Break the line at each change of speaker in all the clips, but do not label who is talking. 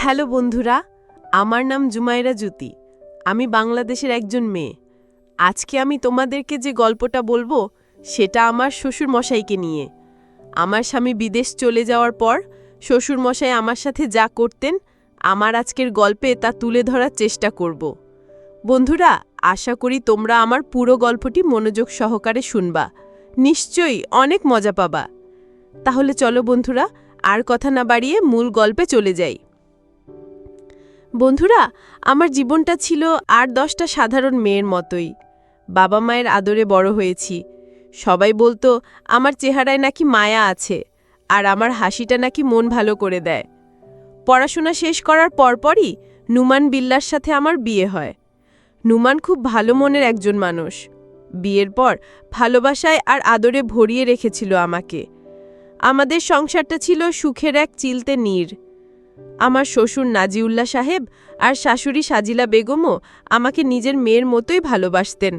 Hello বন্ধুরা, আমার নাম জুমাইরা জ্যোতি। আমি বাংলাদেশের একজন মেয়ে। আজকে আমি তোমাদেরকে যে গল্পটা বলবো সেটা আমার শ্বশুর মশাইকে নিয়ে। আমার স্বামী বিদেশ চলে যাওয়ার পর শ্বশুর মশাই আমার সাথে যা করতেন, আমার আজকের গল্পে তা তুলে ধরার চেষ্টা করব। বন্ধুরা, আশা করি তোমরা আমার পুরো গল্পটি মনোযোগ সহকারে শুনবা। নিশ্চয়ই অনেক মজা পাবা। তাহলে চলো বন্ধুরা, আর কথা না বাড়িয়ে মূল গল্পে চলে যাই। বন্ধুরা, আমার জীবনটা ছিল ৮-১০টা সাধারণ মেয়ের মতোই। বাবা মায়ের আদরে বড় হয়েছি। সবাই বলতো আমার চেহারায় নাকি মায়া আছে, আর আমার হাসিটা নাকি মন ভালো করে দেয়। পড়াশোনা শেষ করার পরপরই নুমান বিল্লার সাথে আমার বিয়ে হয়। নুমান খুব ভালো মনের একজন মানুষ। বিয়ের পর ভালোবাসায় আর আদরে ভরিয়ে রেখেছিল আমাকে। আমাদের সংসারটা ছিল সুখের এক চিলতে নীর। আমার শ্বশুর নাজিউল্লাহ সাহেব আর শাশুড়ি সাজিলা বেগমও আমাকে নিজের মেয়ের মতোই ভালোবাসতেন।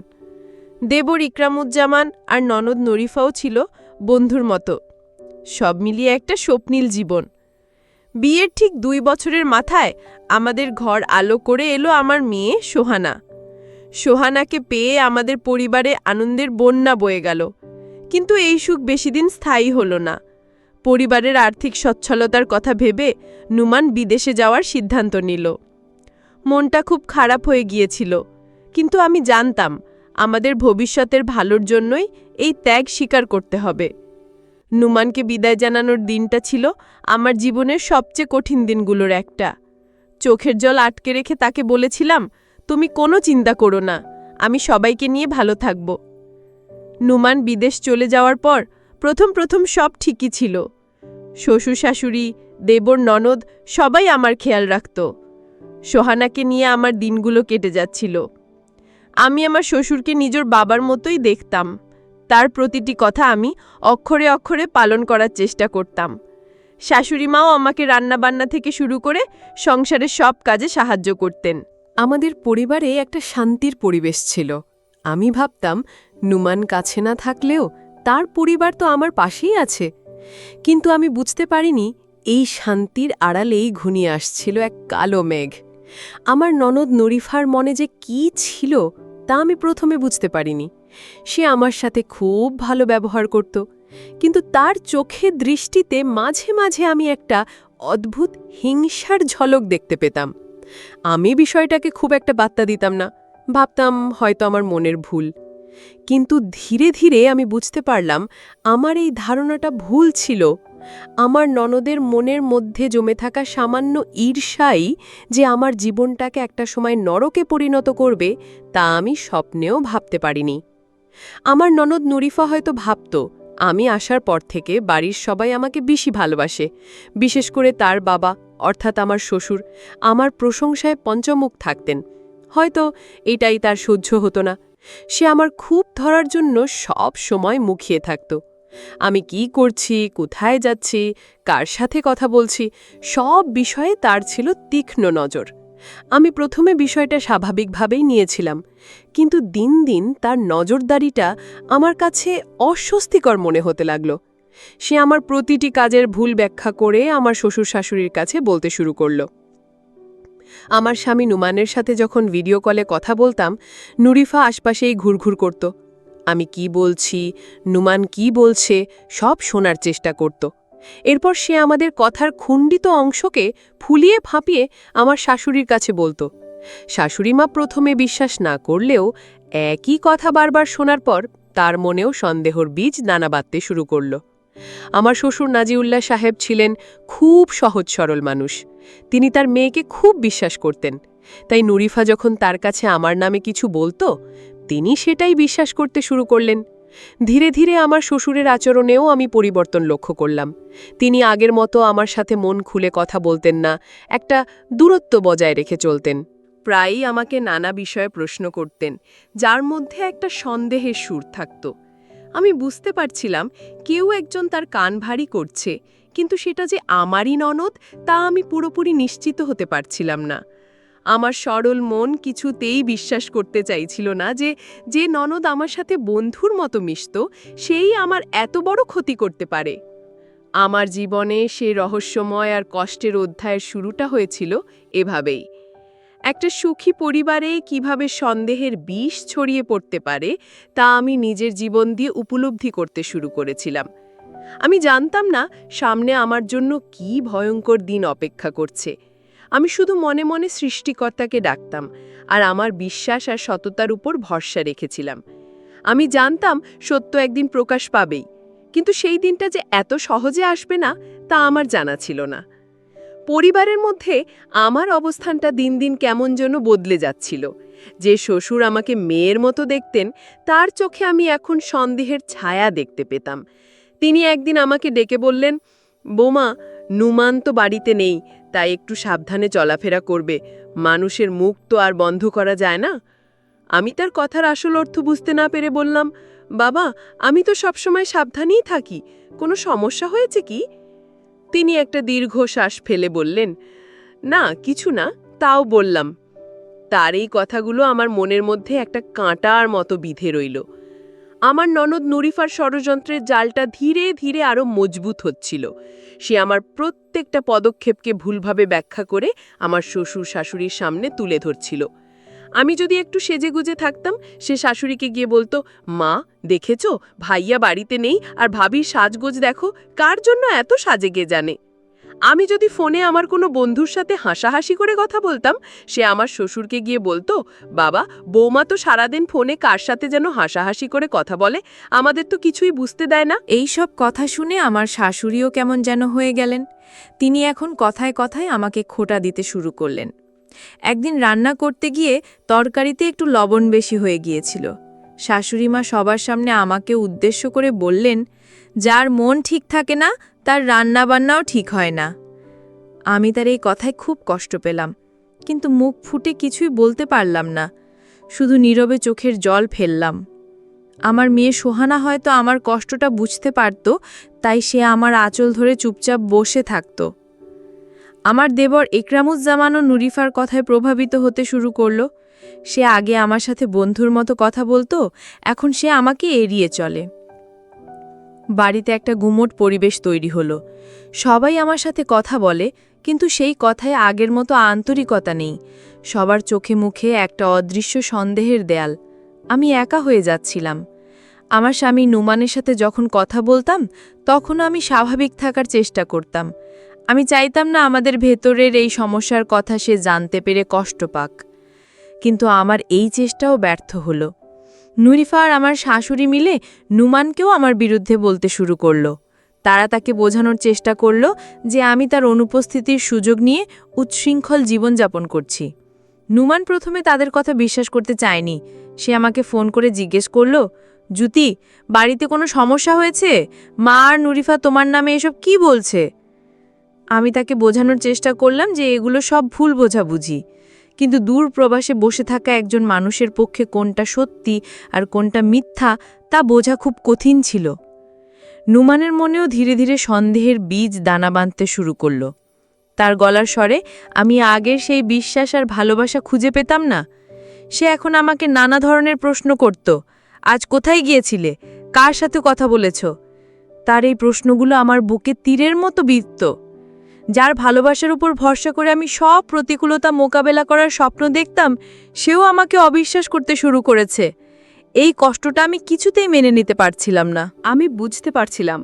দেবর ইকরামুজ্জামান আর ননদ নরিফাও ছিল বন্ধুর মতো। সব মিলিয়ে একটা স্বপ্নীল জীবন। বিয়ের ঠিক ২ বছরের মাথায় আমাদের ঘর আলো করে এলো আমার মেয়ে সোহানা। সোহানাকে পেয়ে আমাদের পরিবারে আনন্দের বন্যা বয়ে গেল। কিন্তু এই সুখ বেশিদিন স্থায়ী হলো না। পরিবারের আর্থিক সচ্ছলতার কথা ভেবে নুমান বিদেশে যাওয়ার সিদ্ধান্ত নিল। মনটা খুব খারাপ হয়ে গিয়েছিল, কিন্তু আমি জানতাম আমাদের ভবিষ্যতের ভালোর জন্যই এই ত্যাগ স্বীকার করতে হবে। নুমানকে বিদায় জানানোর দিনটা ছিল আমার জীবনের সবচেয়ে কঠিন দিনগুলোর একটা। চোখের জল আটকে রেখে তাকে বলেছিলাম, তুমি কোনো চিন্তা করো না, আমি সবাইকে নিয়ে ভালো থাকব। নুমান বিদেশ চলে যাওয়ার পর প্রথম সব ঠিকই ছিল। শ্বশুর শাশুড়ি, দেবর ননদ সবাই আমার খেয়াল রাখত। সোহানাকে নিয়ে আমার দিনগুলো কেটে যাচ্ছিল। আমি আমার শ্বশুরকে নিজের বাবার মতোই দেখতাম। তার প্রতিটি কথা আমি অক্ষরে অক্ষরে পালন করার চেষ্টা করতাম। শাশুড়িমাও আমাকে রান্নাবান্না থেকে শুরু করে সংসারের সব কাজে সাহায্য করতেন।
আমাদের পরিবারে একটা শান্তির পরিবেশ ছিল। আমি ভাবতাম নুমান কাছে না থাকলেও তার পরিবার তো আমার পাশেই আছে। কিন্তু আমি বুঝতে পারিনি এই শান্তির আড়ালেই ঘনিয়ে আসছিল এক কালো মেঘ। আমার ননদ নরিফার মনে যে কি ছিল তা আমি প্রথমে বুঝতে পারিনি। সে আমার সাথে খুব ভালো ব্যবহার করত, কিন্তু তার চোখে দৃষ্টিতে মাঝে মাঝে আমি একটা অদ্ভুত হিংসার ঝলক দেখতে পেতাম। আমি বিষয়টাকে খুব একটা বার্তা দিতাম না, ভাবতাম হয়তো আমার মনের ভুল। কিন্তু ধীরে ধীরে আমি বুঝতে পারলাম আমার এই ধারণাটা ভুল ছিল। আমার ননদের মনের মধ্যে জমে থাকা সামান্য ঈর্ষাই যে আমার জীবনটাকে একটা সময় নরকে পরিণত করবে তা আমি স্বপ্নেও ভাবতে পারিনি। আমার ননদ নরিফা হয়তো ভাবত আমি আসার পর থেকে বাড়ির সবাই আমাকে বেশি ভালোবাসে, বিশেষ করে তার বাবা অর্থাৎ আমার শ্বশুর আমার প্রশংসায় পঞ্চমুখ থাকতেন। হয়তো এটাই তার সহ্য হতো না। সে আমার খুব ধরার জন্য সব সময় মুখিয়ে থাকত। আমি কি করছি, কোথায় যাচ্ছি, কার সাথে কথা বলছি, সব বিষয়ে তার ছিল তীক্ষ্ণ নজর। আমি প্রথমে বিষয়টা স্বাভাবিকভাবেই নিয়েছিলাম, কিন্তু দিন দিন তার নজরদারিটা আমার কাছে অস্বস্তিকর মনে হতে লাগল। সে আমার প্রতিটি কাজের ভুল ব্যাখ্যা করে আমার শ্বশুর শাশুড়ির কাছে বলতে শুরু করল। আমার স্বামী নুমানের সাথে যখন ভিডিও কলে কথা বলতাম, নুরিফা আশপাশেই ঘুরঘুর করত। আমি কি বলছি, নুমান কি বলছে সব শোনার চেষ্টা করত। এরপর সে আমাদের কথার খুণ্ডিত অংশকে ফুলিয়ে ফাঁপিয়ে আমার শাশুড়ির কাছে বলত। শাশুড়িমা প্রথমে বিশ্বাস না করলেও একই কথা বারবার শোনার পর তার মনেও সন্দেহর বীজ দানা বাঁধতে শুরু করল। আমার শ্বশুর নাজিউল্লাহ সাহেব ছিলেন খুব সহজ সরল মানুষ। তিনি তার মেয়েকে খুব বিশ্বাস করতেন। তাই নুরিফা যখন তার কাছে আমার নামে কিছু বলতো, তিনি সেটাই বিশ্বাস করতে শুরু করলেন। ধীরে ধীরে আমার শ্বশুরের আচরণেও আমি পরিবর্তন লক্ষ্য করলাম। তিনি আগের মতো আমার সাথে মন খুলে কথা বলতেন না, একটা দূরত্ব বজায় রেখে চলতেন। প্রায়ই আমাকে নানা বিষয়ে প্রশ্ন করতেন, যার মধ্যে একটা সন্দেহের সুর থাকত। আমি বুঝতে পারছিলাম কেউ একজন তার কান ভারী করছে, কিন্তু সেটা যে আমারই ননদ তা আমি পুরোপুরি নিশ্চিত হতে পারছিলাম না। আমার সরল মন কিছুতেই বিশ্বাস করতে চাইছিল না যে ননদ আমার সাথে বন্ধুর মতো মিশত সেই আমার এত বড় ক্ষতি করতে পারে।
আমার জীবনে সেই রহস্যময় আর কষ্টের অধ্যায়ের শুরুটা হয়েছিল এভাবেই। একটা সুখী পরিবারে কিভাবে সন্দেহের বিষ ছড়িয়ে পড়তে পারে তা আমি নিজের জীবন দিয়ে উপলব্ধি করতে শুরু করেছিলাম। আমি জানতাম না সামনে আমার জন্য কী ভয়ঙ্কর দিন অপেক্ষা করছে। আমি শুধু মনে মনে সৃষ্টিকর্তাকে ডাকতাম আর আমার বিশ্বাস আর সততার উপর ভরসা রেখেছিলাম। আমি জানতাম সত্য একদিন প্রকাশ পাবেই, কিন্তু সেই দিনটা যে এত সহজে আসবে না তা আমার জানা ছিল না। পরিবারের মধ্যে আমার অবস্থানটা দিন দিন কেমন যেন বদলে যাচ্ছিল। যে শ্বশুর আমাকে মেয়ের মতো দেখতেন, তার চোখে আমি এখন সন্দেহের ছায়া দেখতে পেতাম। তিনি একদিন আমাকে ডেকে বললেন, বৌমা, নুমান তো বাড়িতে নেই, তাই একটু সাবধানে চলাফেরা করবে। মানুষের মুখ তো আর বন্ধ করা যায় না। আমি তার কথার আসল অর্থ বুঝতে না পেরে বললাম, বাবা, আমি তো সবসময় সাবধানেই থাকি, কোনো সমস্যা হয়েছে কি? তিনি একটা দীর্ঘশ্বাস ফেলে বললেন, না কিছু না। তাও বললাম। তার এই কথাগুলো আমার মনের মধ্যে একটা কাঁটার মতো বিঁধে রইল। আমার ননদ নুরিফার ষড়যন্ত্রের জালটা ধীরে ধীরে আরও মজবুত হচ্ছিল। সে আমার প্রত্যেকটা পদক্ষেপকে ভুলভাবে ব্যাখ্যা করে আমার শ্বশুর শাশুড়ির সামনে তুলে ধরছিল। আমি যদি একটু সেজেগুজে থাকতাম, সে শাশুড়িকে গিয়ে বলতো, মা দেখেছো, ভাইয়া বাড়িতে নেই আর ভাবির সাজগোজ দেখো, কার জন্য এত সাজেগে জানে। আমি যদি ফোনে আমার কোনো বন্ধুর সাথে হাসাহাসি করে কথা বলতাম, সে আমার শ্বশুরকে গিয়ে বলতো, বাবা, বৌমা তো সারাদিন ফোনে কার সাথে যেন হাসাহাসি করে কথা বলে, আমাদের তো কিছুই বুঝতে দেয় না।
এই সব কথা শুনে আমার শাশুড়িও কেমন যেন হয়ে গেলেন। তিনি এখন কথায় কথায় আমাকে খোঁটা দিতে শুরু করলেন। একদিন রান্না করতে গিয়ে তরকারিতে একটু লবণ বেশি হয়ে গিয়েছিল। শাশুড়িমা সবার সামনে আমাকে উদ্দেশ্য করে বললেন, যার মন ঠিক থাকে না তার রান্নাবান্নাও ঠিক হয় না। আমি তার এই কথায় খুব কষ্ট পেলাম, কিন্তু মুখ ফুটে কিছুই বলতে পারলাম না, শুধু নীরবে চোখের জল ফেললাম। আমার মেয়ে সোহানা হয়তো আমার কষ্টটা বুঝতে পারত, তাই সে আমার আঁচল ধরে চুপচাপ বসে থাকত। আমার দেবর একরামুজ্জামানও নুরিফার কথায় প্রভাবিত হতে শুরু করল। সে আগে আমার সাথে বন্ধুর মতো কথা বলতো, এখন সে আমাকে এড়িয়ে চলে। বাড়িতে একটা গুমোট পরিবেশ তৈরি হলো। সবাই আমার সাথে কথা বলে, কিন্তু সেই কথায় আগের মতো আন্তরিকতা নেই। সবার চোখে মুখে একটা অদৃশ্য সন্দেহের দেয়াল। আমি একা হয়ে যাচ্ছিলাম। আমার স্বামী নুমানের সাথে যখন কথা বলতাম, তখনও আমি স্বাভাবিক থাকার চেষ্টা করতাম। আমি চাইতাম না আমাদের ভেতরের এই সমস্যার কথা সে জানতে পেরে কষ্ট পাক। কিন্তু আমার এই চেষ্টাও ব্যর্থ হলো। নুরিফা আর আমার শাশুড়ি মিলে নুমানকেও আমার বিরুদ্ধে বলতে শুরু করল। তারা তাকে বোঝানোর চেষ্টা করল যে আমি তার অনুপস্থিতির সুযোগ নিয়ে উচ্ছৃঙ্খল জীবনযাপন করছি। নুমান প্রথমে তাদের কথা বিশ্বাস করতে চায়নি। সে আমাকে ফোন করে জিজ্ঞেস করল, জ্যোতি, বাড়িতে কোনো সমস্যা হয়েছে? মা আর নুরিফা তোমার নামে এসব কি বলছে? আমি তাকে বোঝানোর চেষ্টা করলাম যে এগুলো সব ভুল বোঝাবুঝি, কিন্তু দূর প্রবাসে বসে থাকা একজন মানুষের পক্ষে কোনটা সত্যি আর কোনটা মিথ্যা তা বোঝা খুব কঠিন ছিল। নুমানের মনেও ধীরে ধীরে সন্দেহের বীজ দানা বাঁধতে শুরু করল। তার গলার স্বরে আমি আগের সেই বিশ্বাস আর ভালোবাসা খুঁজে পেতাম না। সে এখন আমাকে নানা ধরনের প্রশ্ন করত। আজ কোথায় গিয়েছিলে? কার সাথে কথা বলেছ? তার এই প্রশ্নগুলো আমার বুকে তীরের মতো বিঁধত। যার ভালোবাসার উপর ভরসা করে আমি সব প্রতিকূলতা মোকাবেলা করার স্বপ্ন দেখতাম, সেও আমাকে অবিশ্বাস করতে শুরু করেছে। এই কষ্টটা আমি কিছুতেই মেনে নিতে পারছিলাম না।
আমি বুঝতে পারছিলাম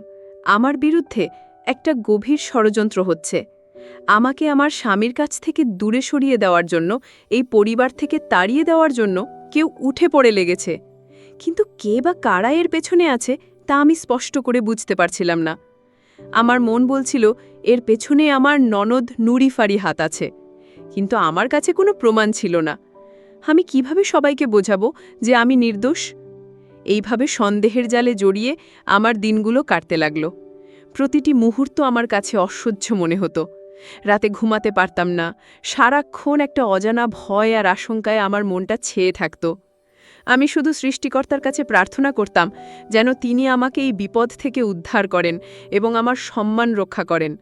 আমার বিরুদ্ধে একটা গভীর ষড়যন্ত্র হচ্ছে। আমাকে আমার স্বামীর কাছ থেকে দূরে সরিয়ে দেওয়ার জন্য, এই পরিবার থেকে তাড়িয়ে দেওয়ার জন্য কেউ উঠে পড়ে লেগেছে। কিন্তু কে বা কারা এর পেছনে আছে তা আমি স্পষ্ট করে বুঝতে পারছিলাম না। আমার মন বলছিল এর পেছনে আমার ননদ নুরিফারই হাত আছে, কিন্তু আমার কাছে কোনো প্রমাণ ছিল না। আমি কিভাবে সবাইকে বোঝাবো যে আমি নির্দোষ? এইভাবে সন্দেহের জালে জড়িয়ে আমার দিনগুলো কাটতে লাগল। প্রতিটি মুহূর্ত আমার কাছে অসহ্য মনে হতো। রাতে ঘুমাতে পারতাম না। সারাক্ষণ একটা অজানা ভয় আর আশঙ্কায় আমার মনটা ছেয়ে থাকত। আমি শুধু সৃষ্টিকর্তার কাছে প্রার্থনা করতাম যেন তিনি আমাকে এই বিপদ থেকে উদ্ধার করেন এবং আমার সম্মান রক্ষা করেন।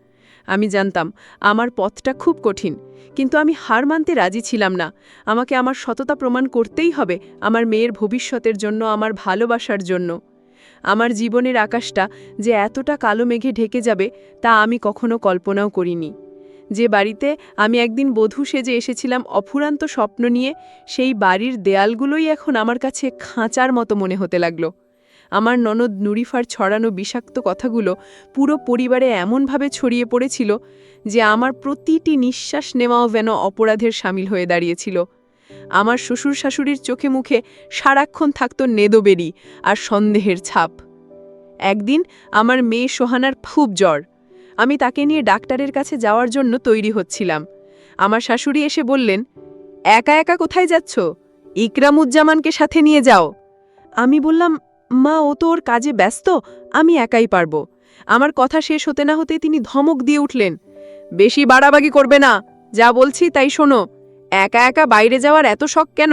আমি জানতাম আমার পথটা খুব কঠিন, কিন্তু আমি হার মানতে রাজি ছিলাম না। আমাকে আমার সততা প্রমাণ করতেই হবে, আমার মেয়ের ভবিষ্যতের জন্য, আমার ভালোবাসার জন্য। আমার জীবনের আকাশটা যে এতটা কালো মেঘে ঢেকে যাবে তা আমি কখনো কল্পনাও করিনি। যে বাড়িতে আমি একদিন বধূ সেজে এসেছিলাম অফুরান্ত স্বপ্ন নিয়ে, সেই বাড়ির দেয়ালগুলোই এখন আমার কাছে খাঁচার মতো মনে হতে লাগল। আমার ননদ নুরিফার ছড়ানো বিষাক্ত কথাগুলো পুরো পরিবারে এমনভাবে ছড়িয়ে পড়েছিল যে আমার প্রতিটি নিঃশ্বাস নেওয়াও যেন অপরাধের সামিল হয়ে দাঁড়িয়েছিল। আমার শ্বশুর শাশুড়ির চোখে মুখে সারাক্ষণ থাকত নেদোবেরি আর সন্দেহের ছাপ। একদিন আমার মেয়ে সোহানার খুব জ্বর। আমি তাকে নিয়ে ডাক্তারের কাছে যাওয়ার জন্য তৈরি হচ্ছিলাম। আমার শাশুড়ি এসে বললেন, একা একা কোথায় যাচ্ছ? ইকরামুজ্জামানকে সাথে নিয়ে যাও। আমি বললাম, মা, ও তো ওর কাজে ব্যস্ত, আমি একাই পারব। আমার কথা শেষ হতে না হতেই তিনি ধমক দিয়ে উঠলেন, বেশি বাড়াবাড়ি করবে না, যা বলছি তাই শোনো। একা একা বাইরে যাওয়ার এত শখ কেন?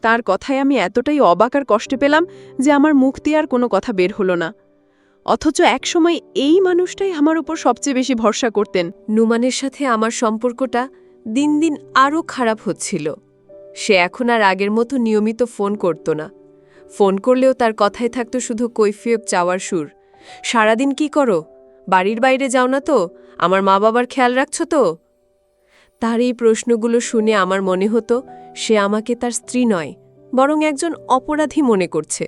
তার কথায় আমি এতটাই অবাক আর কষ্টে পেলাম যে আমার মুখ দিয়ে আর কোনো কথা বের হলো না। অথচ একসময় এই মানুষটাই আমার উপর সবচেয়ে বেশি ভরসা করতেন।
নুমানের সাথে আমার সম্পর্কটা দিন দিন আরও খারাপ হচ্ছিল। সে এখন আর আগের মতো নিয়মিত ফোন করত না। ফোন করলেও তার কথায় থাকতো শুধু কৈফিয়ত চাওয়ার সুর। সারাদিন কি করো? বাড়ির বাইরে যাও না তো? আমার মা বাবার খেয়াল রাখছ তো? তার এই প্রশ্নগুলো শুনে আমার মনে হতো সে আমাকে তার স্ত্রী নয়, বরং একজন অপরাধী মনে করছে।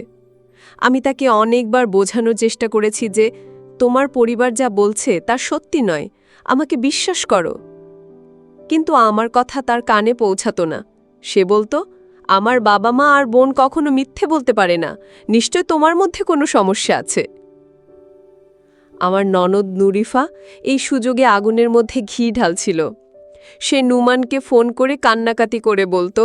আমি তাকে অনেকবার বোঝানোর চেষ্টা করেছি যে তোমার পরিবার যা বলছে তা সত্যি নয়, আমাকে বিশ্বাস করো। কিন্তু আমার কথা তার কানে পৌঁছাতো না। সে বলতো, আমার বাবা মা আর বোন কখনো মিথ্যে বলতে পারে না, নিশ্চয় তোমার মধ্যে কোনো সমস্যা আছে। আমার ননদ নুরিফা এই সুযোগে আগুনের মধ্যে ঘি ঢালছিল। সে নুমানকে ফোন করে কান্নাকাটি করে বলতো,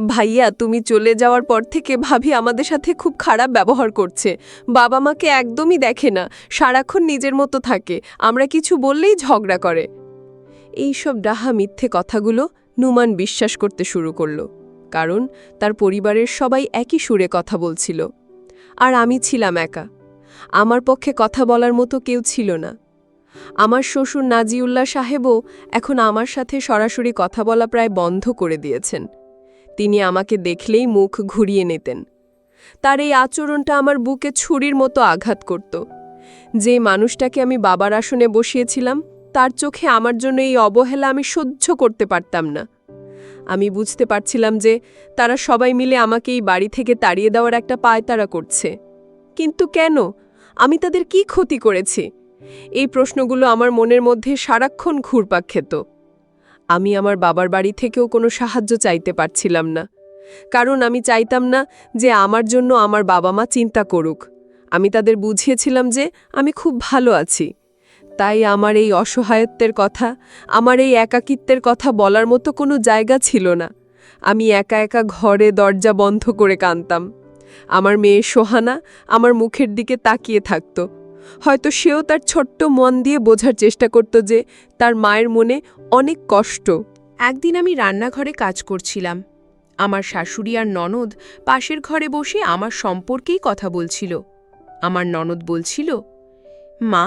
ভাইয়া, তুমি চলে যাওয়ার পর থেকে ভাবি আমাদের সাথে খুব খারাপ ব্যবহার করছে। বাবা মাকে একদমই দেখে না, সারাক্ষণ নিজের মতো থাকে, আমরা কিছু বললেই ঝগড়া করে। এইসব ডাহা মিথ্যে কথাগুলো নুমান বিশ্বাস করতে শুরু করল, কারণ তার পরিবারের সবাই একই সুরে কথা বলছিল। আর আমি ছিলাম একা। আমার পক্ষে কথা বলার মতো কেউ ছিল না। আমার শ্বশুর নাজিউল্লাহ সাহেবও এখন আমার সাথে সরাসরি কথা বলা প্রায় বন্ধ করে দিয়েছেন। তিনি আমাকে দেখলেই মুখ ঘুরিয়ে নিতেন। তার এই আচরণটা আমার বুকে ছুরির মতো আঘাত করত। যে মানুষটাকে আমি বাবার আসনে বসিয়েছিলাম, তার চোখে আমার জন্য এই অবহেলা আমি সহ্য করতে পারতাম না। আমি বুঝতে পারছিলাম যে তারা সবাই মিলে আমাকে এই বাড়ি থেকে তাড়িয়ে দেওয়ার একটা পায়তারা করছে। কিন্তু কেন? আমি তাদের কি ক্ষতি করেছি? এই প্রশ্নগুলো আমার মনের মধ্যে সারাক্ষণ ঘুরপাক খেত। আমি আমার বাবার বাড়ি থেকেও কোনো সাহায্য চাইতে পারছিলাম না, কারণ আমি চাইতাম না যে আমার জন্য আমার বাবা মা চিন্তা করুক। আমি তাদের বুঝিয়েছিলাম যে আমি খুব ভালো আছি। তাই আমার এই অসহায়ত্বের কথা, আমার এই একাকিত্বের কথা বলার মতো কোনো জায়গা ছিল না। আমি একা একা ঘরে দরজা বন্ধ করে কাঁদতাম। আমার মেয়ে সোহানা আমার মুখের দিকে তাকিয়ে থাকত। হয়তো সেও তার ছোট্ট মন দিয়ে বোঝার চেষ্টা করত যে তার মায়ের মনে অনেক কষ্ট।
একদিন আমি রান্নাঘরে কাজ করছিলাম। আমার শাশুড়ি আর ননদ পাশের ঘরে বসে আমার সম্পর্কেই কথা বলছিল। আমার ননদ বলছিল, মা,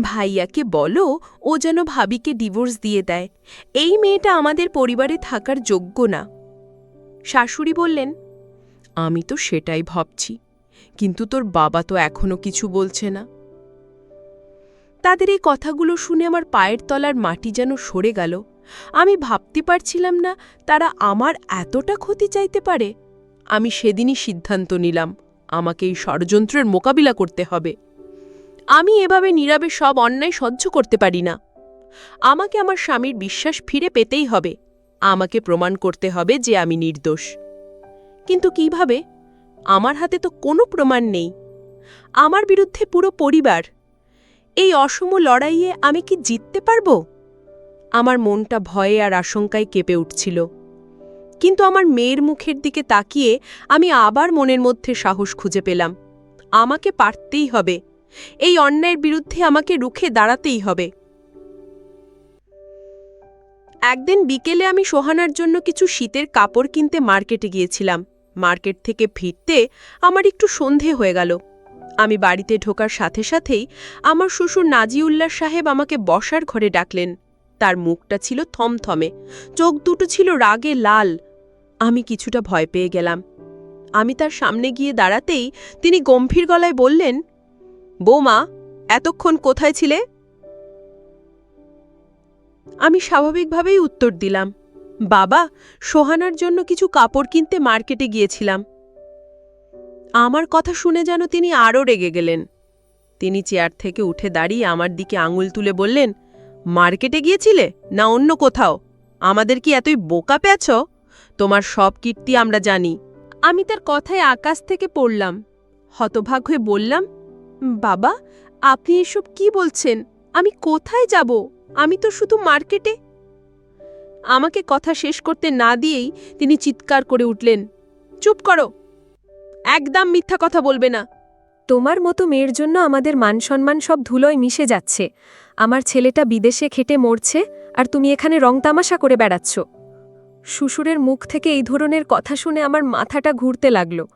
ভাইয়াকে বলো ও যেন ভাবিকে ডিভোর্স দিয়ে দেয়, এই মেয়েটা আমাদের পরিবারে থাকার যোগ্য না। শাশুড়ি বললেন, আমি তো সেটাই ভাবছি, কিন্তু তোর বাবা তো এখনো কিছু বলছে না। তাদের এই কথাগুলো শুনে আমার পায়ের তলার মাটি যেন সরে গেল। আমি ভাবতে পারছিলাম না তারা আমার এতটা ক্ষতি চাইতে পারে। আমি সেদিনই সিদ্ধান্ত নিলাম, আমাকে এই ষড়যন্ত্রের মোকাবিলা করতে হবে। আমি এভাবে নীরবে সব অন্যায় সহ্য করতে পারি না। আমাকে আমার স্বামীর বিশ্বাস ফিরে পেতেই হবে। আমাকে প্রমাণ করতে হবে যে আমি নির্দোষ। কিন্তু কিভাবে? আমার হাতে তো কোনো প্রমাণ নেই। আমার বিরুদ্ধে পুরো পরিবার। এই অসম লড়াইয়ে আমি কি জিততে পারব? আমার মনটা ভয়ে আর আশঙ্কায় কেঁপে উঠছিল। কিন্তু আমার মেয়ের মুখের দিকে তাকিয়ে আমি আবার মনের মধ্যে সাহস খুঁজে পেলাম। আমাকে পারতেই হবে। এই অন্যায়ের বিরুদ্ধে আমাকে রুখে দাঁড়াতেই হবে। একদিন বিকেলে আমি সোহানার জন্য কিছু শীতের কাপড় কিনতে মার্কেটে গিয়েছিলাম। মার্কেট থেকে ফিরতে আমার একটু সন্ধে হয়ে গেল। আমি বাড়িতে ঢোকার সাথে সাথেই আমার শ্বশুর নাজিউল্লাহ সাহেব আমাকে বসার ঘরে ডাকলেন। তার মুখটা ছিল থমথমে, চোখ দুটো ছিল রাগে লাল। আমি কিছুটা ভয় পেয়ে গেলাম। আমি তার সামনে গিয়ে দাঁড়াতেই তিনি গম্ভীর গলায় বললেন, বৌমা, এতক্ষণ কোথায় ছিলে? আমি স্বাভাবিকভাবেই উত্তর দিলাম, বাবা, সোহানার জন্য কিছু কাপড় কিনতে মার্কেটে গিয়েছিলাম। আমার কথা শুনে যেন তিনি আরও রেগে গেলেন। তিনি চেয়ার থেকে উঠে দাঁড়িয়ে আমার দিকে আঙুল তুলে বললেন, মার্কেটে গিয়েছিলে না অন্য কোথাও? আমাদের কি এতই বোকা পেয়েছ? তোমার সব কীর্তি আমরা জানি। আমি তার কথায় আকাশ থেকে পড়লাম। হতভাগ হয়ে বললাম, বাবা, আপনি এসব কি বলছেন? আমি কোথায় যাব? আমি তো শুধু মার্কেটে। আমাকে কথা শেষ করতে না দিয়েই তিনি চিৎকার করে উঠলেন, চুপ করো, একদম মিথ্যা কথা বলবে না।
তোমার মতো মেয়ের জন্য আমাদের মান-সম্মান সব ধুলোয় মিশে যাচ্ছে। আমার ছেলেটা বিদেশে খেটে মরছে, আর তুমি এখানে রং তামাশা করে বেড়াচ্ছ। শ্বশুরের মুখ থেকে এই ধরনের কথা শুনে আমার মাথাটা ঘুরতে লাগল।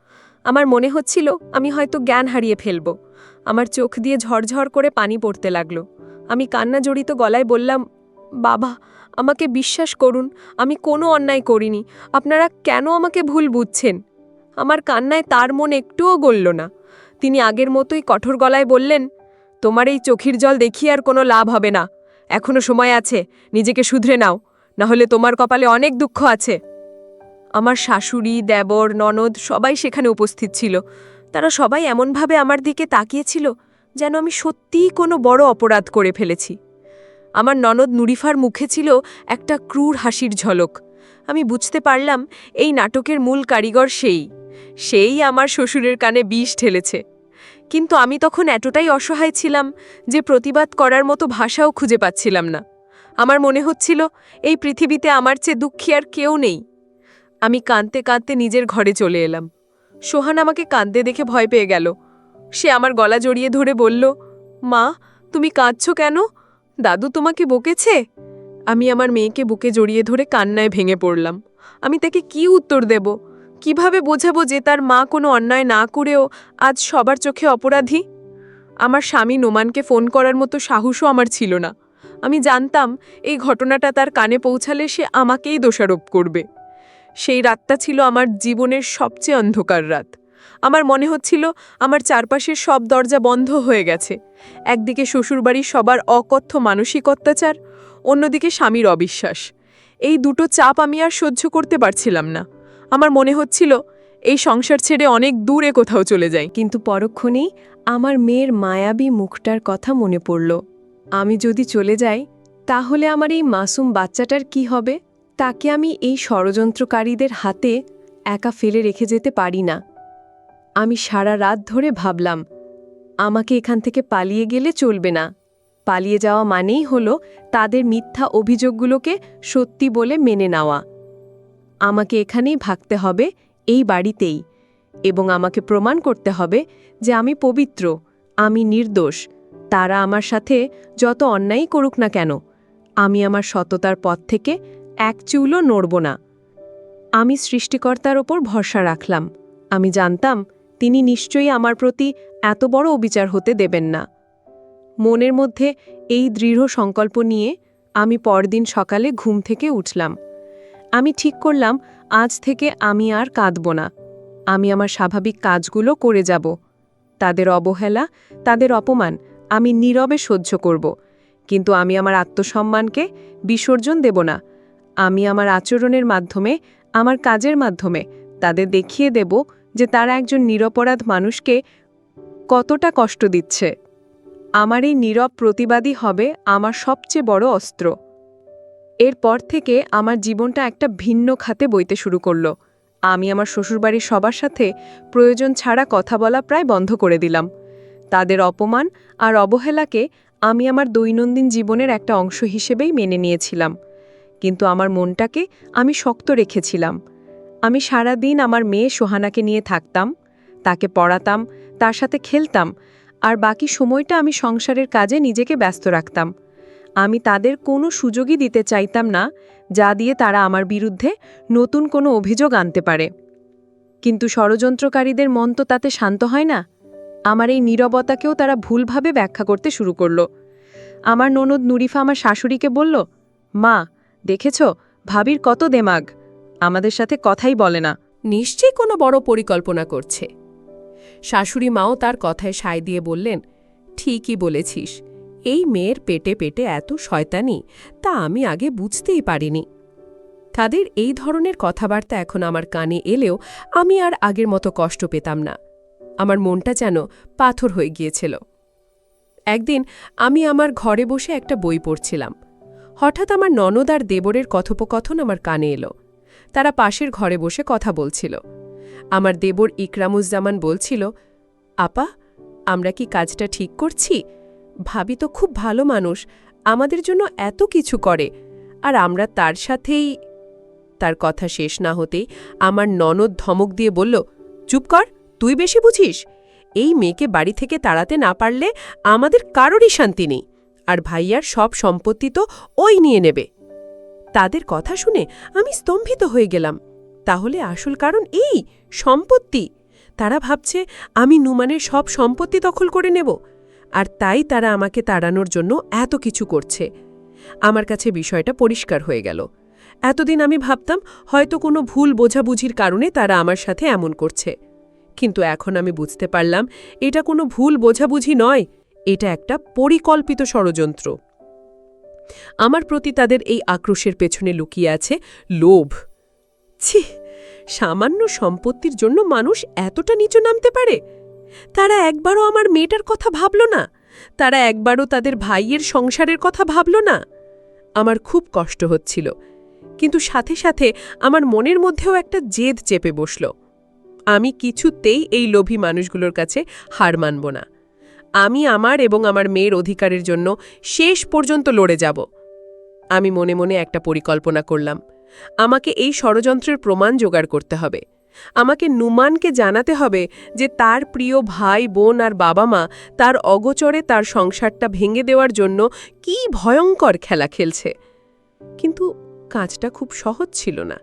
আমার মনে হচ্ছিল আমি হয়তো জ্ঞান হারিয়ে ফেলব। আমার চোখ দিয়ে ঝরঝর করে পানি পড়তে লাগল। আমি কান্না জড়িত গলায় বললাম, বাবা, আমাকে বিশ্বাস করুন, আমি কোনো অন্যায় করিনি। আপনারা কেন আমাকে ভুল বুঝছেন? আমার কান্নায় তার মন একটুও গলল না। তিনি আগের মতোই কঠোর গলায় বললেন, তোমার এই চোখের জল দেখিয়ে আর কোনো লাভ হবে না। এখনো সময় আছে, নিজেকে শুধরে নাও, না হলে তোমার কপালে অনেক দুঃখ আছে। আমার শাশুড়ি, দেবর, ননদ সবাই সেখানে উপস্থিত ছিল। তারা সবাই এমনভাবে আমার দিকে তাকিয়েছিল যেন আমি সত্যিই কোনো বড় অপরাধ করে ফেলেছি। আমার ননদ নুরিফার মুখে ছিল একটা ক্রূর হাসির ঝলক। আমি বুঝতে পারলাম এই নাটকের মূল কারিগর সেই আমার শ্বশুরের কানে বিষ ঢেলেছে। কিন্তু আমি তখন এতটাই অসহায় ছিলাম যে প্রতিবাদ করার মতো ভাষাও খুঁজে পাচ্ছিলাম না। আমার মনে হচ্ছিল এই পৃথিবীতে আমার চেয়ে দুঃখী আর কেউ নেই। আমি কাঁদতে কাঁদতে নিজের ঘরে চলে এলাম। সোহান আমাকে কাঁদতে দেখে ভয় পেয়ে গেল। সে আমার গলা জড়িয়ে ধরে বলল, মা, তুমি কাঁদছ কেন? দাদু তোমাকে বকেছে? আমি আমার মেয়েকে বুকে জড়িয়ে ধরে কান্নায় ভেঙে পড়লাম। আমি তাকে কি উত্তর দেব? কিভাবে বোঝাবো যে তার মা কোনো অন্যায় না করেও আজ সবার চোখে অপরাধী? আমার স্বামী নোমানকে ফোন করার মতো সাহসও আমার ছিল না। আমি জানতাম এই ঘটনাটা তার কানে পৌঁছালে সে আমাকেই দোষারোপ করবে। সেই রাতটা ছিল আমার জীবনের সবচেয়ে অন্ধকার রাত। আমার মনে হচ্ছিল আমার চারপাশের সব দরজা বন্ধ হয়ে গেছে। একদিকে শ্বশুরবাড়ির সবার অকথ্য মানসিক অত্যাচার, অন্যদিকে স্বামীর অবিশ্বাস। এই দুটো চাপ আমি আর সহ্য করতে পারছিলাম না। আমার মনে হচ্ছিল এই সংসার ছেড়ে অনেক দূরে কোথাও চলে যাই। কিন্তু পরক্ষণেই আমার মেয়ের মায়াবী মুখটার কথা মনে পড়ল। আমি যদি চলে যাই, তাহলে আমার এই মাসুম বাচ্চাটার কি হবে? তাকে আমি এই ষড়যন্ত্রকারীদের হাতে একা ফেলে রেখে যেতে পারি না। আমি সারা রাত ধরে ভাবলাম, আমাকে এখান থেকে পালিয়ে গেলে চলবে না। পালিয়ে যাওয়া মানেই হলো তাদের মিথ্যা অভিযোগগুলোকে সত্যি বলে মেনে নেওয়া। আমাকে এখানেই ভাগতে হবে, এই বাড়িতেই, এবং আমাকে প্রমাণ করতে হবে যে আমি পবিত্র, আমি নির্দোষ। তারা আমার সাথে যত অন্যায় করুক না কেন, আমি আমার সততার পথ থেকে এক চুলও নড়ব না। আমি সৃষ্টিকর্তার ওপর ভরসা রাখলাম। আমি জানতাম তিনি নিশ্চয়ই আমার প্রতি এত বড় অবিচার হতে দেবেন না। মনের মধ্যে এই দৃঢ় সংকল্প নিয়ে আমি পরদিন সকালে ঘুম থেকে উঠলাম। আমি ঠিক করলাম আজ থেকে আমি আর কাঁদব না। আমি আমার স্বাভাবিক কাজগুলো করে যাব। তাদের অবহেলা, তাদের অপমান আমি নীরবে সহ্য করব, কিন্তু আমি আমার আত্মসম্মানকে বিসর্জন দেব না। আমি আমার আচরণের মাধ্যমে, আমার কাজের মাধ্যমে তাদের দেখিয়ে দেব যে তারা একজন নিরপরাধ মানুষকে কতটা কষ্ট দিচ্ছে। আমার এই নীরব প্রতিবাদী হবে আমার সবচেয়ে বড় অস্ত্র। এরপর থেকে আমার জীবনটা একটা ভিন্ন খাতে বইতে শুরু করল। আমি আমার শ্বশুরবাড়ির সবার সাথে প্রয়োজন ছাড়া কথা বলা প্রায় বন্ধ করে দিলাম। তাদের অপমান আর অবহেলাকে আমি আমার দৈনন্দিন জীবনের একটা অংশ হিসেবেই মেনে নিয়েছিলাম, কিন্তু আমার মনটাকে আমি শক্ত রেখেছিলাম। আমি সারা দিন আমার মেয়ে সোহানাকে নিয়ে থাকতাম, তাকে পড়াতাম, তার সাথে খেলতাম, আর বাকি সময়টা আমি সংসারের কাজে নিজেকে ব্যস্ত রাখতাম। আমি তাদের কোনো সুযোগই দিতে চাইতাম না যা দিয়ে তারা আমার বিরুদ্ধে নতুন কোনো অভিযোগ আনতে পারে। কিন্তু ষড়যন্ত্রকারীদের মন তো তাতে শান্ত হয় না। আমার এই নীরবতাকেও তারা ভুলভাবে ব্যাখ্যা করতে শুরু করল। আমার ননদ নুরিফা আমার শাশুড়িকে বলল, মা, দেখেছ ভাবির কত দেমাগ, আমাদের সাথে কথাই বলে না।
নিশ্চয়ই কোনো বড় পরিকল্পনা করছে। শাশুড়ি মাও তার কথায় সায় দিয়ে বললেন, ঠিকই বলেছিস, এই মেয়ের পেটে পেটে এত শয়তানি তা আমি আগে বুঝতেই পারিনি। তাদের এই ধরনের কথাবার্তা এখন আমার কানে এলেও আমি আর আগের মতো কষ্ট পেতাম না। আমার মনটা যেন পাথর হয়ে গিয়েছিল। একদিন আমি আমার ঘরে বসে একটা বই পড়ছিলাম। হঠাৎ আমার ননদ আর দেবরের কথোপকথন আমার কানে এলো। তারা পাশের ঘরে বসে কথা বলছিল। আমার দেবর ইকরামুজ্জামান বলছিল, আপা, আমরা কি কাজটা ঠিক করছি? ভাবি তো খুব ভালো মানুষ, আমাদের জন্য এত কিছু করে, আর আমরা তার সাথেই। তার কথা শেষ না হতেই আমার ননদ ধমক দিয়ে বলল, চুপ কর, তুই বেশি বুঝিস। এই মেয়েকে বাড়ি থেকে তাড়াতে না পারলে আমাদের কারোরই শান্তি নেই, আর ভাইয়ার সব সম্পত্তি তো ওই নিয়ে নেবে। তাদের কথা শুনে আমি স্তম্ভিত হয়ে গেলাম। তাহলে আসল কারণ এই সম্পত্তি। তারা ভাবছে আমি নুমানের সব সম্পত্তি দখল করে নেব, আর তাই তারা আমাকে তাড়ানোর জন্য এত কিছু করছে। আমার কাছে বিষয়টা পরিষ্কার হয়ে গেল। এতদিন আমি ভাবতাম হয়তো কোনো ভুল বোঝাবুঝির কারণে তারা আমার সাথে এমন করছে, কিন্তু এখন আমি বুঝতে পারলাম এটা কোনো ভুল বোঝাবুঝি নয়, এটা একটা পরিকল্পিত ষড়যন্ত্র। আমার প্রতি তাদের এই আক্রোশের পেছনে লুকিয়ে আছে লোভ। ছি, সামান্য সম্পত্তির জন্য মানুষ এতটা নিচু নামতে পারে? তারা একবারও আমার মেয়েটার কথা ভাবল না, তারা একবারও তাদের ভাইয়ের সংসারের কথা ভাবল না। আমার খুব কষ্ট হচ্ছিল, কিন্তু সাথে সাথে আমার মনের মধ্যেও একটা জেদ চেপে বসল। আমি কিছুতেই এই লোভী মানুষগুলোর কাছে হার মানব না। আমি আমার এবং আমার মেয়ের অধিকারের জন্য শেষ পর্যন্ত লড়ে যাব। আমি মনে মনে একটা পরিকল্পনা করলাম। আমাকে এই ষড়যন্ত্রের প্রমাণ জোগাড় করতে হবে। আমাকে নুমানকে জানাতে হবে যে তার প্রিয় ভাই বোন আর বাবা মা তার অগোচরে তার সংসারটা ভেঙে দেওয়ার জন্য কি ভয়ঙ্কর খেলা খেলছে। কিন্তু কাজটা খুব সহজ ছিল না।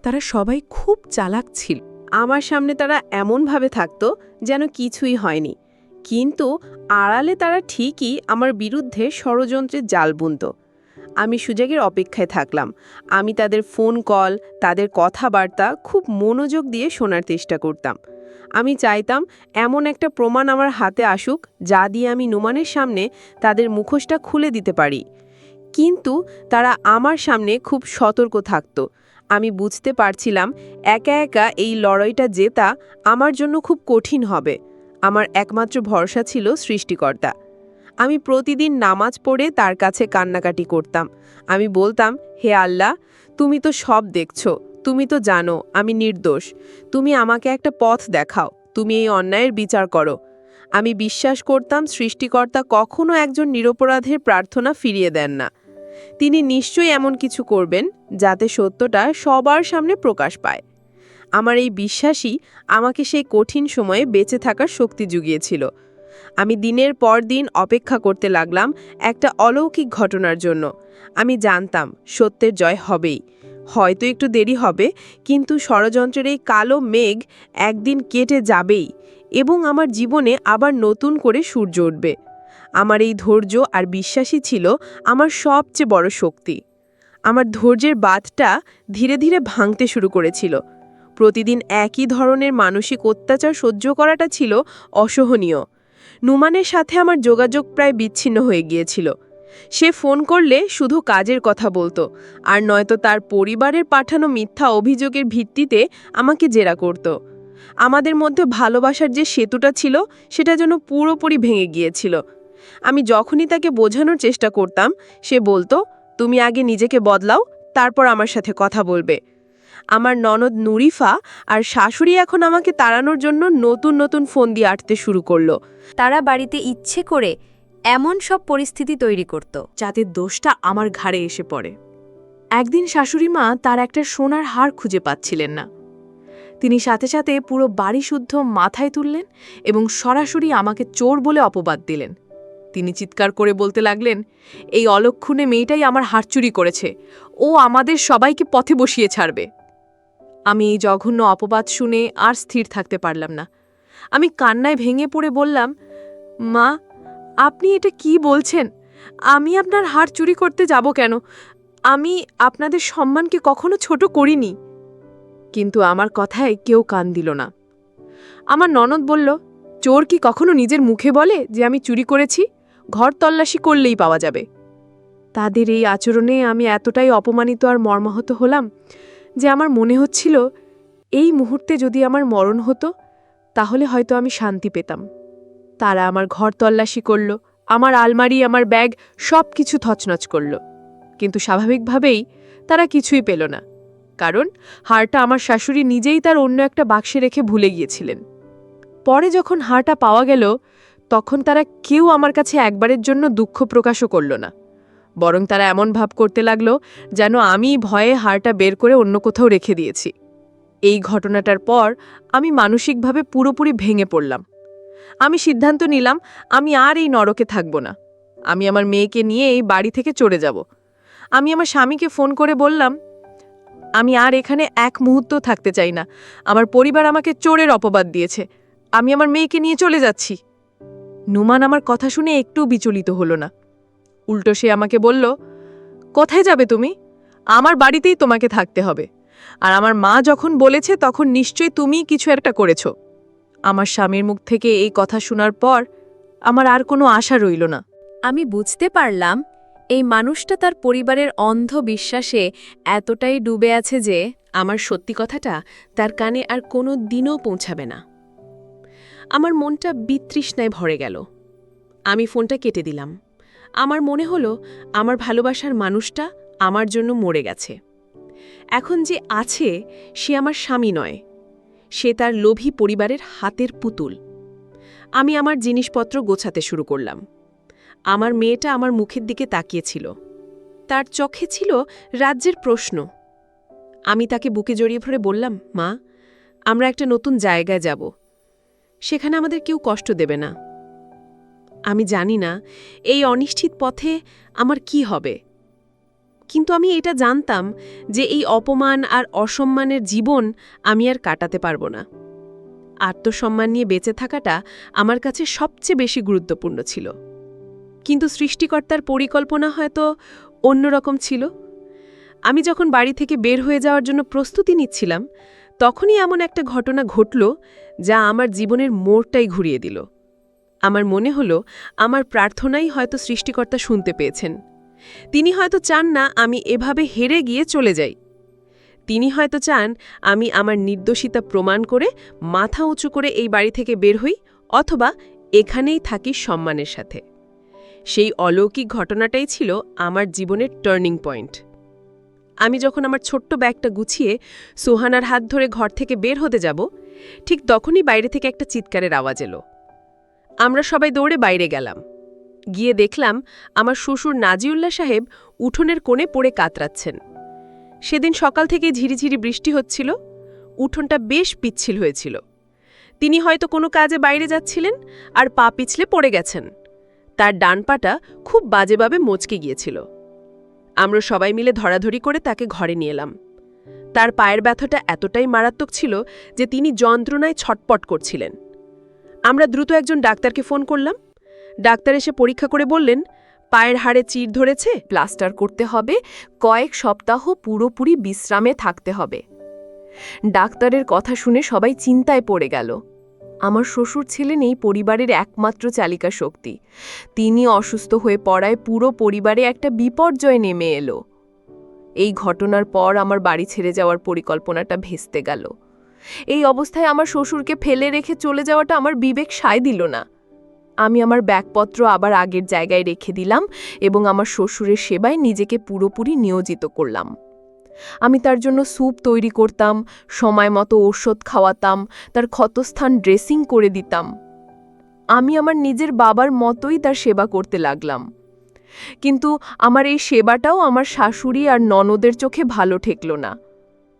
তারা সবাই খুব চালাক ছিল।
আমার সামনে তারা এমনভাবে থাকত যেন কিছুই হয়নি, কিন্তু আড়ালে তারা ঠিকই আমার বিরুদ্ধে ষড়যন্ত্রের জাল বুনত। আমি সুযোগের অপেক্ষায় থাকলাম। আমি তাদের ফোন কল, তাদের কথাবার্তা খুব মনোযোগ দিয়ে শোনার চেষ্টা করতাম। আমি চাইতাম এমন একটা প্রমাণ আমার হাতে আসুক যা দিয়ে আমি নুমানের সামনে তাদের মুখোশটা খুলে দিতে পারি। কিন্তু তারা আমার সামনে খুব সতর্ক থাকত। আমি বুঝতে পারছিলাম একা একা এই লড়াইটা জেতা আমার জন্য খুব কঠিন হবে। আমার একমাত্র ভরসা ছিল সৃষ্টিকর্তা। আমি প্রতিদিন নামাজ পড়ে তার কাছে কান্নাকাটি করতাম। আমি বলতাম, হে আল্লাহ, তুমি তো সব দেখছো, তুমি তো জানো আমি নির্দোষ। তুমি আমাকে একটা পথ দেখাও, তুমি এই অন্যায়ের বিচার করো। আমি বিশ্বাস করতাম সৃষ্টিকর্তা কখনো একজন নিরপরাধের প্রার্থনা ফিরিয়ে দেন না। তিনি নিশ্চয়ই এমন কিছু করবেন যাতে সত্যটা সবার সামনে প্রকাশ পায়। আমার এই বিশ্বাসই আমাকে সেই কঠিন সময়ে বেঁচে থাকার শক্তি জুগিয়েছিল। আমি দিনের পর দিন অপেক্ষা করতে লাগলাম একটা অলৌকিক ঘটনার জন্য। আমি জানতাম সত্যের জয় হবেই। হয়তো একটু দেরি হবে, কিন্তু ষড়যন্ত্রের এই কালো মেঘ একদিন কেটে যাবেই এবং আমার জীবনে আবার নতুন করে সূর্য উঠবে। আমার এই ধৈর্য আর বিশ্বাসই ছিল আমার সবচেয়ে বড় শক্তি। আমার ধৈর্যের বাঁধটা ধীরে ধীরে ভাঙতে শুরু করেছিল। প্রতিদিন একই ধরনের মানসিক অত্যাচার সহ্য করাটা ছিল অসহনীয়। নুমানের সাথে আমার যোগাযোগ প্রায় বিচ্ছিন্ন হয়ে গিয়েছিল। সে ফোন করলে শুধু কাজের কথা বলতো, আর নয়তো তার পরিবারের পাঠানো মিথ্যা অভিযোগের ভিত্তিতে আমাকে জেরা করত। আমাদের মধ্যে ভালোবাসার যে সেতুটা ছিল সেটা যেন পুরোপুরি ভেঙে গিয়েছিল। আমি যখনই তাকে বোঝানোর চেষ্টা করতাম, সে বলতো, তুমি আগে নিজেকে বদলাও, তারপর আমার সাথে কথা বলবে। আমার ননদ নুরিফা আর শাশুড়ি এখন আমাকে তাড়ানোর জন্য নতুন নতুন ফোন দিয়ে আটতে শুরু করলো।
তারা বাড়িতে ইচ্ছে করে এমন সব পরিস্থিতি তৈরি করত
যাতে দোষটা আমার ঘাড়ে এসে পড়ে। একদিন শাশুড়ি মা তার একটা সোনার হার খুঁজে পাচ্ছিলেন না। তিনি সাথে সাথে পুরো বাড়ি শুদ্ধ মাথায় তুললেন এবং সরাসরি আমাকে চোর বলে অপবাদ দিলেন। তিনি চিৎকার করে বলতে লাগলেন, এই অলক্ষণে মেয়েটাই আমার হার চুরি করেছে, ও আমাদের সবাইকে পথে বসিয়ে ছাড়বে। আমি এই জঘন্য অপবাদ শুনে আর স্থির থাকতে পারলাম না। আমি কান্নায় ভেঙে পড়ে বললাম, মা, আপনি এটা কি বলছেন? আমি আপনার হার চুরি করতে যাব কেন? আমি আপনাদের সম্মানকে কখনো ছোট করিনি।
কিন্তু আমার কথায় কেউ কান দিল না। আমার ননদ বলল, চোর কি কখনো নিজের মুখে বলে যে আমি চুরি করেছি? ঘর তল্লাশি করলেই পাওয়া যাবে। তাদের এই আচরণে আমি এতটাই অপমানিত আর মর্মাহত হলাম যে আমার মনে হচ্ছিল এই মুহূর্তে যদি আমার মরণ হতো তাহলে হয়তো আমি শান্তি পেতাম। তারা আমার ঘর তল্লাশি করল, আমার আলমারি, আমার ব্যাগ সব কিছু তছনছ করল, কিন্তু স্বাভাবিকভাবেই তারা কিছুই পেল না, কারণ হারটা আমার শাশুড়ি নিজেই তার অন্য একটা বাক্সে রেখে ভুলে গিয়েছিলেন। পরে যখন হারটা পাওয়া গেল তখন তারা কেউ আমার কাছে একবারের জন্য দুঃখ প্রকাশও করল না, বরং তারা এমন ভাব করতে লাগল যেন আমি ভয়ে হারটা বের করে অন্য কোথাও রেখে দিয়েছি। এই ঘটনাটার পর আমি মানসিকভাবে পুরোপুরি ভেঙে পড়লাম। আমি সিদ্ধান্ত নিলাম আমি আর এই নরকে থাকব না। আমি আমার মেয়েকে নিয়ে এই বাড়ি থেকে চলে যাব। আমি আমার স্বামীকে ফোন করে বললাম, আমি আর এখানে এক মুহূর্ত থাকতে চাই না। আমার পরিবার আমাকে চোরের অপবাদ দিয়েছে। আমি আমার মেয়েকে নিয়ে চলে যাচ্ছি। নুমান আমার কথা শুনে একটু বিচলিত হলো না। উল্টো সে আমাকে বলল, কোথায় যাবে তুমি? আমার বাড়িতেই তোমাকে থাকতে হবে। আর আমার মা যখন বলেছে তখন নিশ্চয়ই তুমিই কিছু একটা করেছ। আমার স্বামীর মুখ থেকে এই কথা শোনার পর আমার আর কোনো আশা রইল না।
আমি বুঝতে পারলাম এই মানুষটা তার পরিবারের অন্ধ বিশ্বাসে এতটাই ডুবে আছে যে
আমার সত্যি কথাটা তার কানে আর কোনো দিনও পৌঁছাবে না। আমার মনটা বিতৃষ্ণায় ভরে গেল। আমি ফোনটা কেটে দিলাম। আমার মনে হলো আমার ভালোবাসার মানুষটা আমার জন্য মরে গেছে। এখন যে আছে সে আমার স্বামী নয়, সে তার লোভী পরিবারের হাতের পুতুল। আমি আমার জিনিসপত্র গোছাতে শুরু করলাম। আমার মেয়েটা আমার মুখের দিকে তাকিয়েছিল। তার চোখে ছিল রাজ্যের প্রশ্ন। আমি তাকে বুকে জড়িয়ে ধরে বললাম, মা, আমরা একটা নতুন জায়গায় যাব। সেখানে আমাদের কেউ কষ্ট দেবে না। আমি জানি না এই অনিশ্চিত পথে আমার কি হবে, কিন্তু আমি এটা জানতাম যে এই অপমান আর অসম্মানের জীবন আমি আর কাটাতে পারব না। আত্মসম্মান নিয়ে বেঁচে থাকাটা আমার কাছে সবচেয়ে বেশি গুরুত্বপূর্ণ ছিল। কিন্তু সৃষ্টিকর্তার পরিকল্পনা হয়তো অন্যরকম ছিল। আমি যখন বাড়ি থেকে বের হয়ে যাওয়ার জন্য প্রস্তুতি নিচ্ছিলাম তখনই এমন একটা ঘটনা ঘটল যা আমার জীবনের মোড়টাই ঘুরিয়ে দিল। আমার মনে হলো আমার প্রার্থনাই হয়তো সৃষ্টিকর্তা শুনতে পেয়েছেন। তিনি হয়তো চান না আমি এভাবে হেরে গিয়ে চলে যাই। তিনি হয়তো চান আমি আমার নির্দোষিতা প্রমাণ করে মাথা উঁচু করে এই বাড়ি থেকে বের হই, অথবা এখানেই থাকি সম্মানের সাথে। সেই অলৌকিক ঘটনাটাই ছিল আমার জীবনের টার্নিং পয়েন্ট। আমি যখন আমার ছোট্ট ব্যাগটা গুছিয়ে সোহানার হাত ধরে ঘর থেকে বের হতে যাব, ঠিক তখনই বাইরে থেকে একটা চিৎকারের আওয়াজ এলো। আমরা সবাই দৌড়ে বাইরে গেলাম। গিয়ে দেখলাম আমার শ্বশুর নাজিউল্লাহ সাহেব উঠোনের কোণে পড়ে কাতরাচ্ছেন। সেদিন সকাল থেকে ঝিরিঝিরি বৃষ্টি হচ্ছিল, উঠোনটা বেশ পিচ্ছিল হয়েছিল। তিনি হয়তো কোনো কাজে বাইরে যাচ্ছিলেন আর পা পিছলে পড়ে গেছেন। তার ডান পাটা খুব বাজেভাবে মচকে গিয়েছিল। আমরা সবাই মিলে ধরাধরি করে তাকে ঘরে নিয়ে এলাম। তার পায়ের ব্যথাটা এতটাই মারাত্মক ছিল যে তিনি যন্ত্রণায় ছটপট করছিলেন। আমরা দ্রুত একজন ডাক্তারকে ফোন করলাম। ডাক্তার এসে পরীক্ষা করে বললেন, পায়ের হাড়ে চির ধরেছে,
প্লাস্টার করতে হবে, কয়েক সপ্তাহ পুরোপুরি বিশ্রামে থাকতে হবে। ডাক্তারের কথা শুনে সবাই চিন্তায় পড়ে গেল। আমার শ্বশুর ছিলেন এই পরিবারের একমাত্র চালিকা শক্তি। তিনি অসুস্থ হয়ে পড়ায় পুরো পরিবারে একটা বিপর্যয় নেমে এলো। এই ঘটনার পর আমার বাড়ি ছেড়ে যাওয়ার পরিকল্পনাটা ভেস্তে গেল। এই অবস্থায় আমার শ্বশুরকে ফেলে রেখে চলে যাওয়াটা আমার বিবেক সায় দিল না। আমি আমার ব্যাগপত্র আবার আগের জায়গায় রেখে দিলাম এবং আমার শ্বশুরের সেবায় নিজেকে পুরোপুরি নিয়োজিত করলাম। আমি তার জন্য স্যুপ তৈরি করতাম, সময় মতো ঔষধ খাওয়াতাম, তার ক্ষতস্থান ড্রেসিং করে দিতাম। আমি আমার নিজের বাবার মতোই তার সেবা করতে লাগলাম। কিন্তু আমার এই সেবাটাও আমার শাশুড়ি আর ননদের চোখে ভালো ঠেকল না।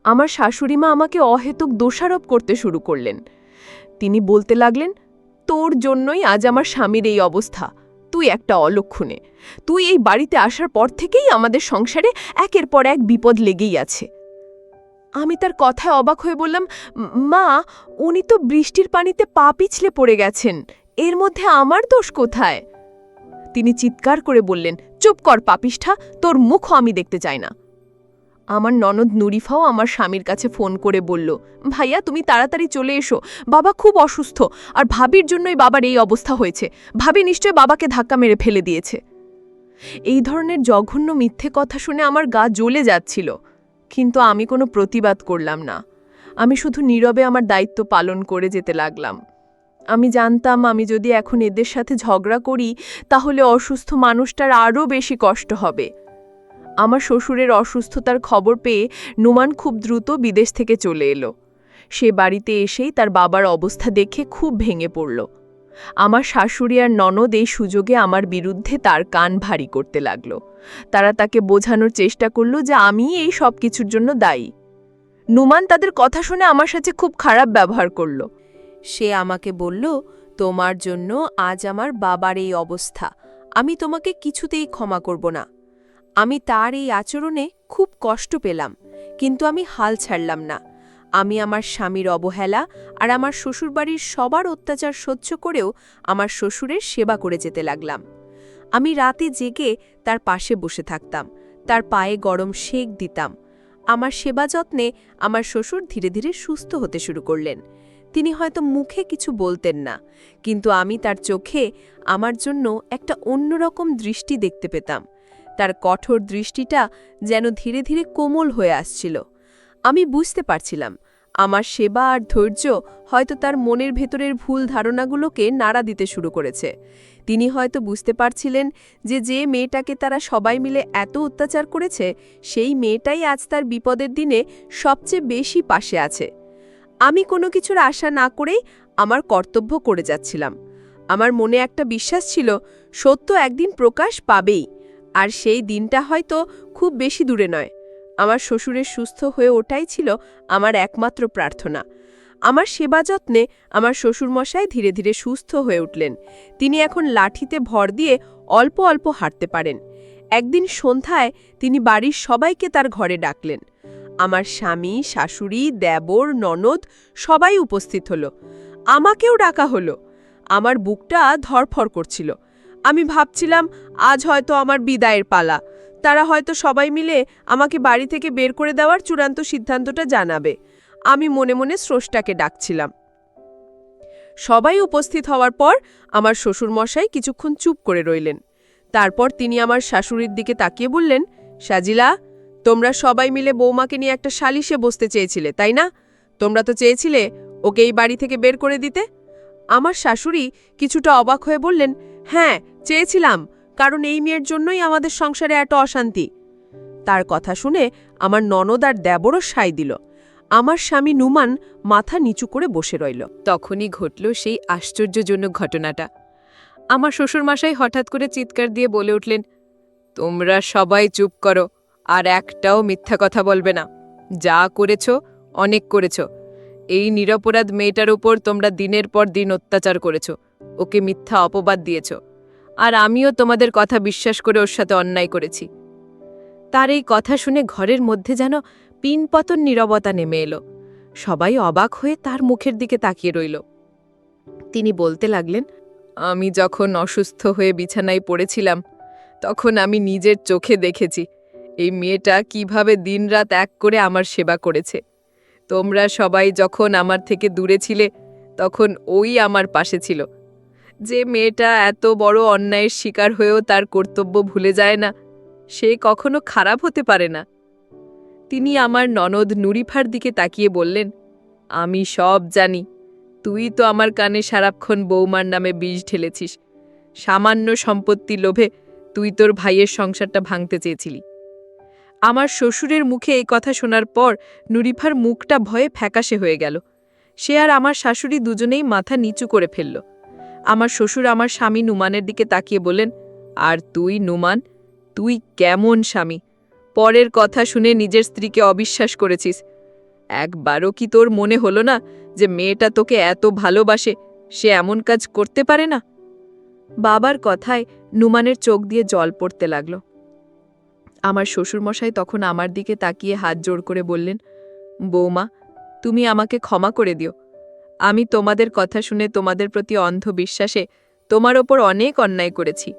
আমার শাশুড়িমা আমাকে অহেতুক দোষারোপ করতে শুরু করলেন। তিনি বলতে লাগলেন, তোর জন্যই আজ আমার স্বামীর এই অবস্থা। তুই একটা অলক্ষণে। তুই এই বাড়িতে আসার পর থেকেই আমাদের সংসারে একের পর এক বিপদ লেগেই আছে। আমি তার কথায় অবাক হয়ে বললাম, মা, উনি তো বৃষ্টির পানিতে পা পিছলে পড়ে গেছেন, এর মধ্যে আমার দোষ কোথায়? তিনি চিৎকার করে বললেন, চুপ কর পাপিষ্ঠা, তোর মুখও আমি দেখতে চাই না।
আমার ননদ নুরিফাও আমার স্বামীর কাছে ফোন করে বলল, ভাইয়া তুমি তাড়াতাড়ি চলে এসো, বাবা খুব অসুস্থ, আর ভাবির জন্যই বাবার এই অবস্থা হয়েছে, ভাবি নিশ্চয় বাবাকে ধাক্কা মেরে ফেলে দিয়েছে। এই ধরনের জঘন্য মিথ্যে কথা শুনে আমার গা জ্বলে যাচ্ছিল, কিন্তু আমি কোনো প্রতিবাদ করলাম না। আমি শুধু নীরবে আমার দায়িত্ব পালন করে যেতে লাগলাম। আমি জানতাম আমি যদি এখন এদের সাথে ঝগড়া করি তাহলে অসুস্থ মানুষটার আরও বেশি কষ্ট হবে। আমার শ্বশুরের অসুস্থতার খবর পেয়ে নুমান খুব দ্রুত বিদেশ থেকে চলে এলো। সে বাড়িতে এসেই তার বাবার অবস্থা দেখে খুব ভেঙে পড়ল। আমার শাশুড়ি আর ননদ এই সুযোগে আমার বিরুদ্ধে তার কান ভারী করতে লাগল। তারা তাকে বোঝানোর চেষ্টা করল যে আমি এই সব কিছুর জন্য দায়ী। নুমান তাদের কথা শুনে আমার সাথে খুব খারাপ ব্যবহার করল। সে আমাকে বলল, তোমার জন্য আজ আমার বাবার এই অবস্থা, আমি তোমাকে কিছুতেই ক্ষমা করব না। আমি তার এই আচরণে খুব কষ্ট পেলাম, কিন্তু আমি হাল ছাড়লাম না। আমি আমার স্বামীর অবহেলা আর আমার শ্বশুরবাড়ির সবার অত্যাচার সহ্য করেও আমার শ্বশুরের সেবা করে যেতে লাগলাম। আমি রাতে জেগে তার পাশে বসে থাকতাম, তার পায়ে গরম সেক দিতাম। আমার সেবা যত্নে আমার শ্বশুর ধীরে ধীরে সুস্থ হতে শুরু করলেন। তিনি হয়তো মুখে কিছু বলতেন না, কিন্তু আমি তার চোখে আমার জন্য একটা অন্যরকম দৃষ্টি দেখতে পেতাম। তার কঠোর দৃষ্টিটা যেন ধীরে ধীরে কোমল হয়ে আসছিল। আমি বুঝতে পারছিলাম আমার সেবা আর ধৈর্য হয়তো তার মনের ভেতরের ভুল ধারণাগুলোকে নাড়া দিতে শুরু করেছে। তিনি হয়তো বুঝতে পারছিলেন যে যে মেয়েটাকে তারা সবাই মিলে এত অত্যাচার করেছে, সেই মেয়েটাই আজ তার বিপদের দিনে সবচেয়ে বেশি পাশে আছে। আমি কোনো কিছুর আশা না করেই আমার কর্তব্য করে যাচ্ছিলাম। আমার মনে একটা বিশ্বাস ছিল, সত্য একদিন প্রকাশ পাবেই, আর সেই দিনটা হয়তো খুব বেশি দূরে নয়। আমার শ্বশুরের সুস্থ হয়ে ওঠাই ছিল আমার একমাত্র প্রার্থনা। আমার সেবা যত্নে আমার শ্বশুরমশাই ধীরে ধীরে সুস্থ হয়ে উঠলেন। তিনি এখন লাঠিতে ভর দিয়ে অল্প অল্প হাঁটতে পারেন। একদিন সন্ধ্যায় তিনি বাড়ির সবাইকে তার ঘরে ডাকলেন। আমার স্বামী, শাশুড়ি, দেবর, ননদ সবাই উপস্থিত হলো। আমাকেও ডাকা হলো। আমার বুকটা ধরফর করছিল। আমি ভাবছিলাম আজ হয়তো আমার বিদায়ের পালা। তারা হয়তো সবাই মিলে আমাকে বাড়ি থেকে বের করে দেওয়ার চূড়ান্ত সিদ্ধান্তটা জানাবে। আমি মনে মনে স্রষ্টাকে ডাকছিলাম। সবাই উপস্থিত হওয়ার পর আমার শ্বশুরমশাই কিছুক্ষণ চুপ করে রইলেন। তারপর তিনি আমার শাশুড়ির দিকে তাকিয়ে বললেন, সাজিলা, তোমরা সবাই মিলে বৌমাকে নিয়ে একটা সালিশে বসতে চেয়েছিলে, তাই না? তোমরা তো চেয়েছিলে ওকে এই বাড়ি থেকে বের করে দিতে। আমার শাশুড়ি কিছুটা অবাক হয়ে বললেন, হ্যাঁ চেয়েছিলাম, কারণ এই মেয়ের জন্যই আমাদের সংসারে এত অশান্তি। তার কথা শুনে আমার ননদ আর দেবরও সায় দিল। আমার স্বামী নুমান মাথা নিচু করে বসে রইল।
তখনই ঘটল সেই আশ্চর্যজনক ঘটনাটা। আমার শ্বশুরমশাই হঠাৎ করে চিৎকার দিয়ে বলে উঠলেন, তোমরা সবাই চুপ করো, আর একটাও মিথ্যা কথা বলবে না। যা করেছ অনেক করেছ। এই নিরপরাধ মেয়েটার উপর তোমরা দিনের পর দিন অত্যাচার করেছ, ওকে মিথ্যা অপবাদ দিয়েছ, আর আমিও তোমাদের কথা বিশ্বাস করে ওর সাথে অন্যায় করেছি। তার এই কথা শুনে ঘরের মধ্যে যেন পিনপতন নীরবতা নেমে এলো। সবাই অবাক হয়ে তার মুখের দিকে তাকিয়ে রইল। তিনি বলতে লাগলেন, আমি যখন অসুস্থ হয়ে বিছানায় পড়েছিলাম তখন আমি নিজের চোখে দেখেছি এই মেয়েটা কিভাবে দিনরাত এক করে আমার সেবা করেছে। তোমরা সবাই যখন আমার থেকে দূরে ছিলে তখন ওই আমার পাশে ছিল। যে মেয়েটা এত বড় অন্যায়ের শিকার হয়েও তার কর্তব্য ভুলে যায় না, সে কখনো খারাপ হতে পারে না। তিনি আমার ননদ নুরিফার দিকে তাকিয়ে বললেন, আমি সব জানি। তুই তো আমার কানে সারাক্ষণ বৌমার নামে বিষ ঢেলেছিস। সামান্য সম্পত্তি লোভে তুই তোর ভাইয়ের সংসারটা ভাঙতে চেয়েছিলি। আমার শ্বশুরের মুখে এই কথা শোনার পর নুরিফার মুখটা ভয়ে ফ্যাকাশে হয়ে গেল। সে আর আমার শাশুড়ি দুজনেই মাথা নিচু করে ফেলল। আমার শ্বশুর আমার স্বামী নুমানের দিকে তাকিয়ে বললেন, আর তুই নুমান, তুই কেমন স্বামী? পরের কথা শুনে নিজের স্ত্রীকে অবিশ্বাস করেছিস। একবারও কি তোর মনে হলো না যে মেয়েটা তোকে এত ভালোবাসে, সে এমন কাজ করতে পারে না? বাবার কথায় নুমানের চোখ দিয়ে জল পড়তে লাগল। আমার শ্বশুরমশাই তখন আমার দিকে তাকিয়ে হাত জোড় করে বললেন, বৌমা, তুমি আমাকে ক্ষমা করে দিও। আমি তোমাদের কথা শুনে তোমাদের প্রতি অন্ধ বিশ্বাসে তোমার ওপর অনেক অন্যায় করেছি।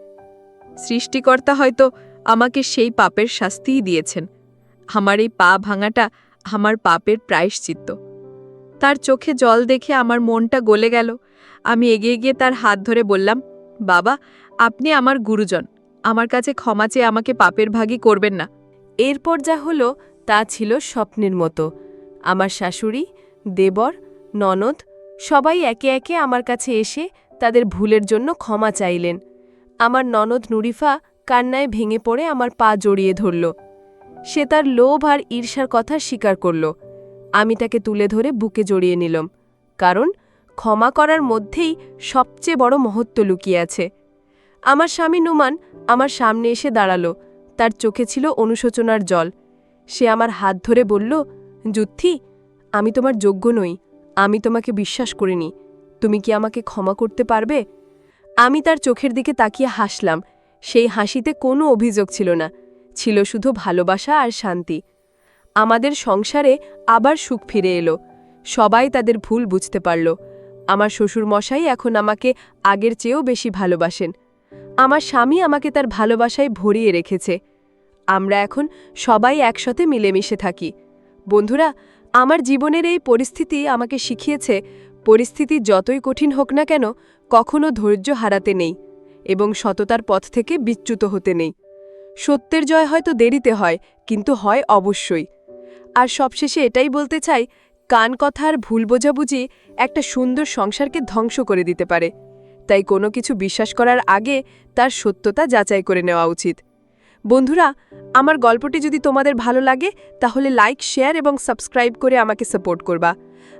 সৃষ্টিকর্তা হয়তো আমাকে সেই পাপের শাস্তিই দিয়েছেন।
আমার এই পা ভাঙাটা আমার পাপের প্রায়শ্চিত্ত। তার চোখে জল দেখে আমার মনটা গলে গেল। আমি এগিয়ে গিয়ে তার হাত ধরে বললাম, বাবা, আপনি আমার গুরুজন, আমার কাছে ক্ষমা চেয়ে আমাকে পাপের ভাগী করবেন না।
এরপর যা হলো তা ছিল স্বপ্নের মতো। আমার শাশুড়ি, দেবর, ননদ সবাই একে একে আমার কাছে এসে তাদের ভুলের জন্য ক্ষমা চাইলেন। আমার ননদ নুরিফা কান্নায় ভেঙে পড়ে আমার পা জড়িয়ে ধরল। সে তার লোভ আর ঈর্ষার কথা স্বীকার করল। আমি তাকে তুলে ধরে বুকে জড়িয়ে নিলাম, কারণ ক্ষমা করার মধ্যেই সবচেয়ে বড় মহত্ব লুকিয়ে আছে। আমার স্বামী নুমান আমার সামনে এসে দাঁড়ালো। তার চোখে ছিল অনুশোচনার জল। সে আমার হাত ধরে বলল, যুথি, আমি তোমার যোগ্য নই, আমি তোমাকে বিশ্বাস করিনি, তুমি কি আমাকে ক্ষমা করতে পারবে? আমি তার চোখের দিকে তাকিয়ে হাসলাম। সেই হাসিতে কোনো অভিযোগ ছিল না, ছিল শুধু ভালোবাসা আর শান্তি। আমাদের সংসারে আবার সুখ ফিরে এলো। সবাই তাদের ভুল বুঝতে পারল। আমার শ্বশুরমশাই এখন আমাকে আগের চেয়েও বেশি ভালোবাসেন। আমার স্বামী আমাকে তার ভালোবাসায় ভরিয়ে রেখেছে। আমরা এখন সবাই একসাথে মিলেমিশে থাকি। বন্ধুরা, আমার জীবনের এই পরিস্থিতি আমাকে শিখিয়েছে, পরিস্থিতি যতই কঠিন হোক না কেন, কখনো ধৈর্য হারাতে নেই এবং সততার পথ থেকে বিচ্যুত হতে নেই। সত্যের জয় হয়তো দেরিতে হয়, কিন্তু হয় অবশ্যই। আর সবশেষে এটাই বলতে চাই, কান কথা আর ভুল বোঝাবুঝি একটা সুন্দর সংসারকে ধ্বংস করে দিতে পারে। তাই কোনো কিছু বিশ্বাস করার আগে তার সত্যতা যাচাই করে নেওয়া উচিত। বন্ধুরা, আমার গল্পটি যদি তোমাদের ভালো লাগে তাহলে লাইক, শেয়ার এবং সাবস্ক্রাইব করে আমাকে সাপোর্ট করবা।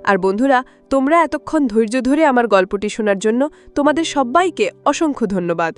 আর বন্ধুরা, তোমরা এতক্ষণ ধৈর্য ধরে আমার গল্পটি শোনার জন্য তোমাদের সবাইকে অসংখ্য ধন্যবাদ।